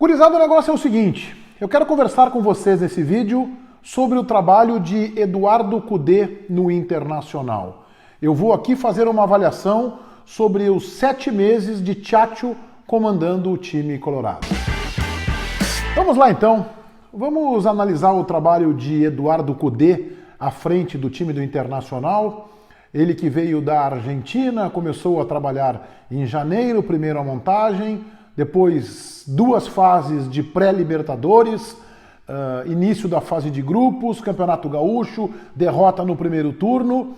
Gurizada, o negócio é o seguinte, eu quero conversar com vocês nesse vídeo sobre o trabalho de Eduardo Cudê no Internacional. Eu vou aqui fazer uma avaliação sobre os 7 meses de Tchatcho comandando o time colorado. Vamos lá então, vamos analisar o trabalho de Eduardo Cudê à frente do time do Internacional. Ele que veio da Argentina, começou a trabalhar em janeiro, primeiro a montagem, depois 2 fases de pré-libertadores, início da fase de grupos, Campeonato Gaúcho, derrota no primeiro turno,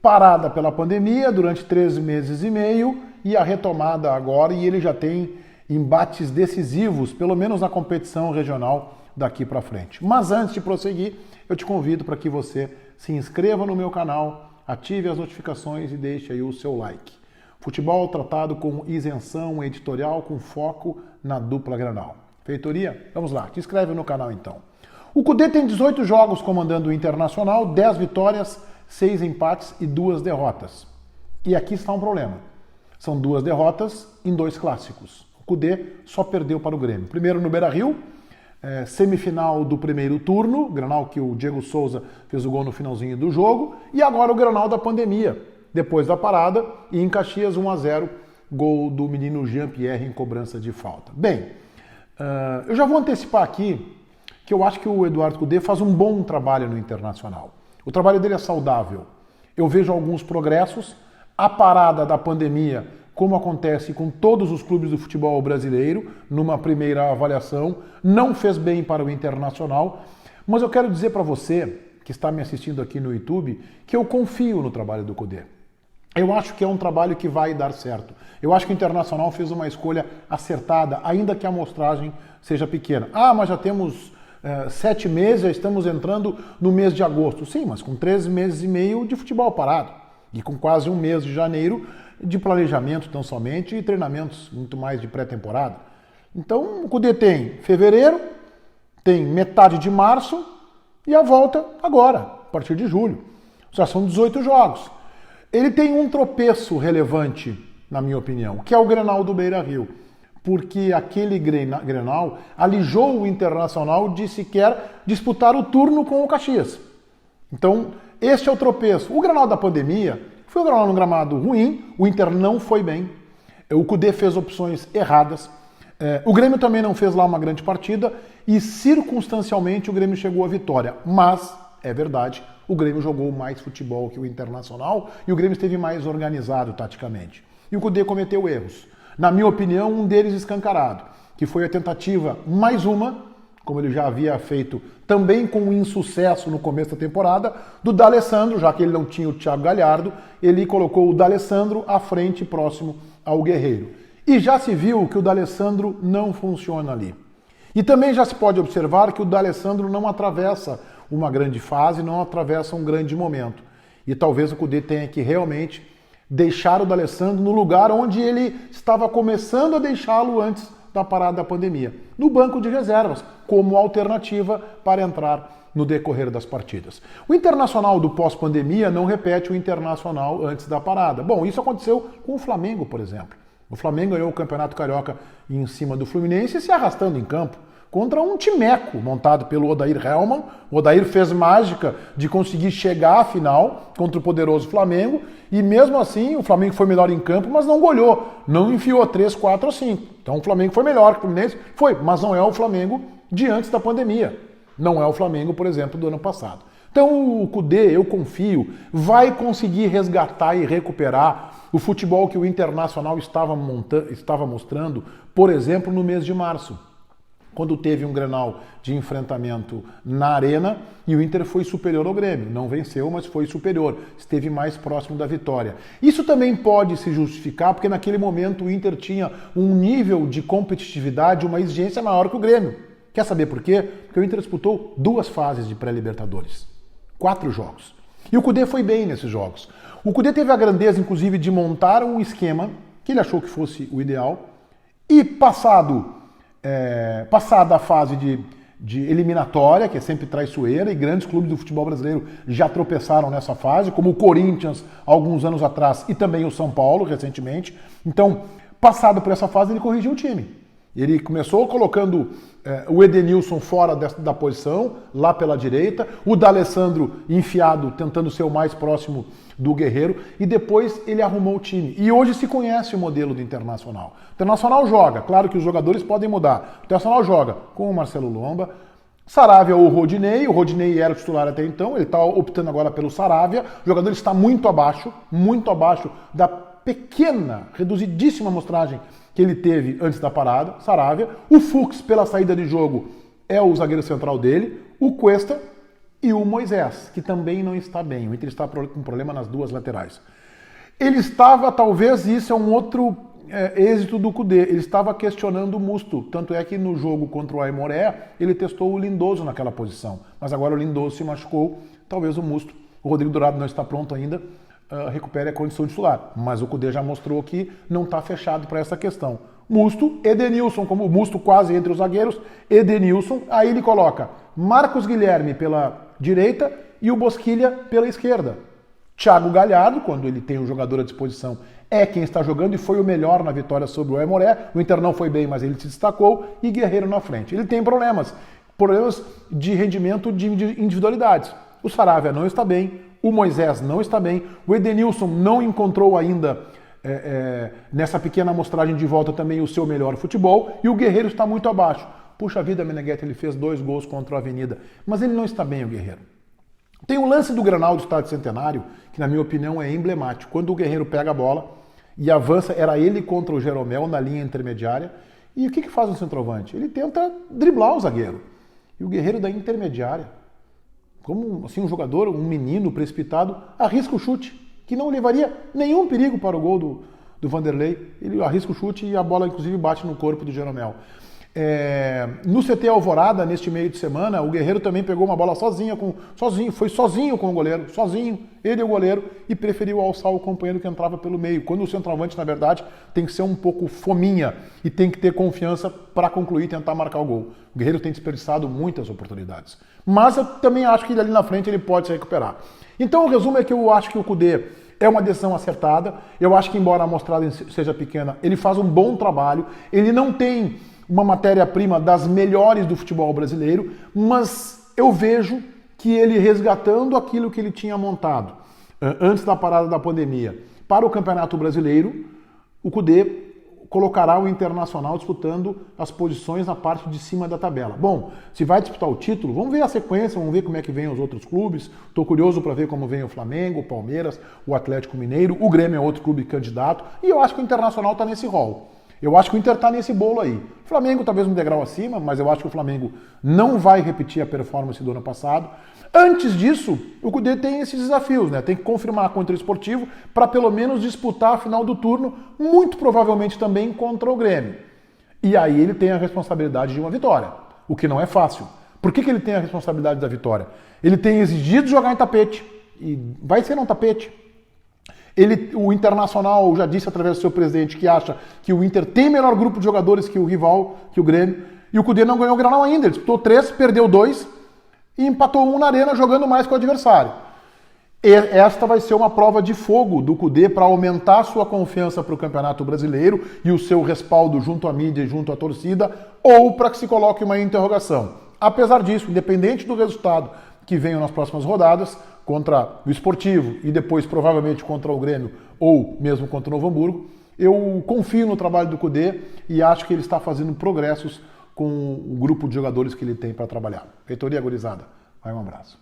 parada pela pandemia durante 3 meses e meio e a retomada agora, e ele já tem embates decisivos, pelo menos na competição regional daqui para frente. Mas antes de prosseguir, eu te convido para que você se inscreva no meu canal, ative as notificações e deixe aí o seu like. Futebol tratado com isenção editorial, com foco na dupla Grenal. Feitoria? Vamos lá, te inscreve no canal então. O Cudê tem 18 jogos comandando o Internacional, 10 vitórias, 6 empates e 2 derrotas. E aqui está um problema. São 2 derrotas em 2 clássicos. O Cudê só perdeu para o Grêmio. Primeiro no Beira-Rio, semifinal do primeiro turno, Grenal que o Diego Souza fez o gol no finalzinho do jogo, e agora o Grenal da pandemia, depois da parada, e em Caxias 1-0, gol do menino Jean-Pierre em cobrança de falta. Bem, eu já vou antecipar aqui que eu acho que o Eduardo Cudê faz um bom trabalho no Internacional. O trabalho dele é saudável. Eu vejo alguns progressos. A parada da pandemia, como acontece com todos os clubes do futebol brasileiro, numa primeira avaliação, não fez bem para o Internacional, mas eu quero dizer para você, que está me assistindo aqui no YouTube, que eu confio no trabalho do Cudê. Eu acho que é um trabalho que vai dar certo. Eu acho que o Internacional fez uma escolha acertada, ainda que a amostragem seja pequena. Ah, mas já temos 7 meses, já estamos entrando no mês de agosto. Sim, mas com 3 meses e meio de futebol parado. E com quase 1 mês de janeiro de planejamento tão somente e treinamentos muito mais de pré-temporada. Então o Cudê tem fevereiro, tem metade de março e a volta agora, a partir de julho. Já são 18 jogos. Ele tem um tropeço relevante, na minha opinião, que é o Grenal do Beira-Rio. Porque aquele Grenal alijou o Internacional de sequer disputar o turno com o Caxias. Então, este é o tropeço. O Grenal da pandemia foi um Grenal num gramado ruim, o Inter não foi bem, o Cudê fez opções erradas, o Grêmio também não fez lá uma grande partida e circunstancialmente o Grêmio chegou à vitória. Mas, é verdade, o Grêmio jogou mais futebol que o Internacional e o Grêmio esteve mais organizado taticamente. E o Cudê cometeu erros. Na minha opinião, um deles escancarado, que foi a tentativa, mais uma, como ele já havia feito também com insucesso no começo da temporada, do D'Alessandro, já que ele não tinha o Thiago Galhardo, ele colocou o D'Alessandro à frente, próximo ao Guerreiro. E já se viu que o D'Alessandro não funciona ali. E também já se pode observar que o D'Alessandro não atravessa uma grande fase, não atravessa um grande momento. E talvez o Cudê tenha que realmente deixar o D'Alessandro no lugar onde ele estava começando a deixá-lo antes da parada da pandemia, no banco de reservas, como alternativa para entrar no decorrer das partidas. O Internacional do pós-pandemia não repete o Internacional antes da parada. Bom, isso aconteceu com o Flamengo, por exemplo. O Flamengo ganhou o Campeonato Carioca em cima do Fluminense, se arrastando em campo, contra um timeco montado pelo Odair Hellmann. O Odair fez mágica de conseguir chegar à final contra o poderoso Flamengo e mesmo assim o Flamengo foi melhor em campo, mas não goleou, não enfiou 3, 4 ou 5. Então o Flamengo foi melhor que o Fluminense, foi, mas não é o Flamengo de antes da pandemia. Não é o Flamengo, por exemplo, do ano passado. Então o Cudê, eu confio, vai conseguir resgatar e recuperar o futebol que o Internacional estava mostrando, por exemplo, no mês de março, quando teve um Grenal de enfrentamento na Arena e o Inter foi superior ao Grêmio. Não venceu, mas foi superior. Esteve mais próximo da vitória. Isso também pode se justificar porque naquele momento o Inter tinha um nível de competitividade, uma exigência maior que o Grêmio. Quer saber por quê? Porque o Inter disputou 2 fases de pré-libertadores. 4 jogos. E o Cudê foi bem nesses jogos. O Cudê teve a grandeza, inclusive, de montar um esquema que ele achou que fosse o ideal e passada a fase de eliminatória, que é sempre traiçoeira, e grandes clubes do futebol brasileiro já tropeçaram nessa fase, como o Corinthians alguns anos atrás e também o São Paulo recentemente. Então, passado por essa fase, ele corrigiu o time. Ele começou colocando o Edenilson fora da posição, lá pela direita, o D'Alessandro enfiado, tentando ser o mais próximo do Guerreiro, e depois ele arrumou o time. E hoje se conhece o modelo do Internacional. O Internacional joga, claro que os jogadores podem mudar. O Internacional joga com o Marcelo Lomba, Saravia ou o Rodinei era o titular até então, ele está optando agora pelo Saravia, o jogador está muito abaixo da pequena, reduzidíssima amostragem que ele teve antes da parada, Saravia. O Fux, pela saída de jogo, é o zagueiro central dele, o Cuesta e o Moisés, que também não está bem. O Inter está com problema nas duas laterais. Ele estava, talvez isso é um outro êxito do Kudê, ele estava questionando o Musto, tanto é que no jogo contra o Aimoré, ele testou o Lindoso naquela posição, mas agora o Lindoso se machucou, talvez o Musto, o Rodrigo Dourado não está pronto ainda, recupere a condição de titular, mas o Kudê já mostrou que não está fechado para essa questão. Musto, Edenilson, como o Musto quase entre os zagueiros, Edenilson, aí ele coloca Marcos Guilherme pela direita e o Bosquilha pela esquerda. Thiago Galhardo, quando ele tem um jogador à disposição, é quem está jogando e foi o melhor na vitória sobre o Aimoré. O Inter não foi bem, mas ele se destacou, e Guerreiro na frente. Ele tem problemas de rendimento de individualidades. O Saravia não está bem, o Moisés não está bem, o Edenilson não encontrou ainda, nessa pequena amostragem de volta, também o seu melhor futebol, e o Guerreiro está muito abaixo. Puxa vida, Meneghetti, ele fez 2 gols contra o Avenida, mas ele não está bem, o Guerreiro. Tem o lance do Grenal do Estádio Centenário, que na minha opinião é emblemático. Quando o Guerreiro pega a bola e avança, era ele contra o Jeromel na linha intermediária. E o que faz o centroavante? Ele tenta driblar o zagueiro. E o Guerreiro da intermediária, como assim, um jogador, um menino precipitado, arrisca o chute, que não levaria nenhum perigo para o gol do Vanderlei. Ele arrisca o chute e a bola inclusive bate no corpo do Jeromel. No CT Alvorada, neste meio de semana, o Guerreiro também pegou uma bola foi sozinho com o goleiro, sozinho, ele e o goleiro, e preferiu alçar o companheiro que entrava pelo meio, quando o centroavante, na verdade, tem que ser um pouco fominha e tem que ter confiança para concluir e tentar marcar o gol. O Guerreiro tem desperdiçado muitas oportunidades. Mas eu também acho que ali na frente ele pode se recuperar. Então o resumo é que eu acho que o Kudê é uma decisão acertada. Eu acho que, embora a amostragem seja pequena, ele faz um bom trabalho. Ele não tem uma matéria-prima das melhores do futebol brasileiro, mas eu vejo que ele, resgatando aquilo que ele tinha montado antes da parada da pandemia para o Campeonato Brasileiro, o Kudê colocará o Internacional disputando as posições na parte de cima da tabela. Bom, se vai disputar o título, vamos ver a sequência, vamos ver como é que vem os outros clubes. Estou curioso para ver como vem o Flamengo, o Palmeiras, o Atlético Mineiro, o Grêmio é outro clube candidato, e eu acho que o Internacional está nesse rol. Eu acho que o Inter está nesse bolo aí. O Flamengo talvez um degrau acima, mas eu acho que o Flamengo não vai repetir a performance do ano passado. Antes disso, o Kudê tem esses desafios, né? Tem que confirmar contra o Esportivo para pelo menos disputar a final do turno, muito provavelmente também contra o Grêmio. E aí ele tem a responsabilidade de uma vitória, o que não é fácil. Por que ele tem a responsabilidade da vitória? Ele tem exigido jogar em tapete, e vai ser um tapete. O Internacional já disse através do seu presidente que acha que o Inter tem melhor grupo de jogadores que o rival, que o Grêmio, e o Kudê não ganhou o Grenal ainda. Ele disputou 3, perdeu 2 e empatou 1 na arena jogando mais que o adversário. Esta vai ser uma prova de fogo do Kudê para aumentar sua confiança para o Campeonato Brasileiro e o seu respaldo junto à mídia e junto à torcida, ou para que se coloque uma interrogação. Apesar disso, independente do resultado que venham nas próximas rodadas, contra o Esportivo e depois provavelmente contra o Grêmio ou mesmo contra o Novo Hamburgo, eu confio no trabalho do Kudê e acho que ele está fazendo progressos com o grupo de jogadores que ele tem para trabalhar. Reitoria gurizada, vai, um abraço.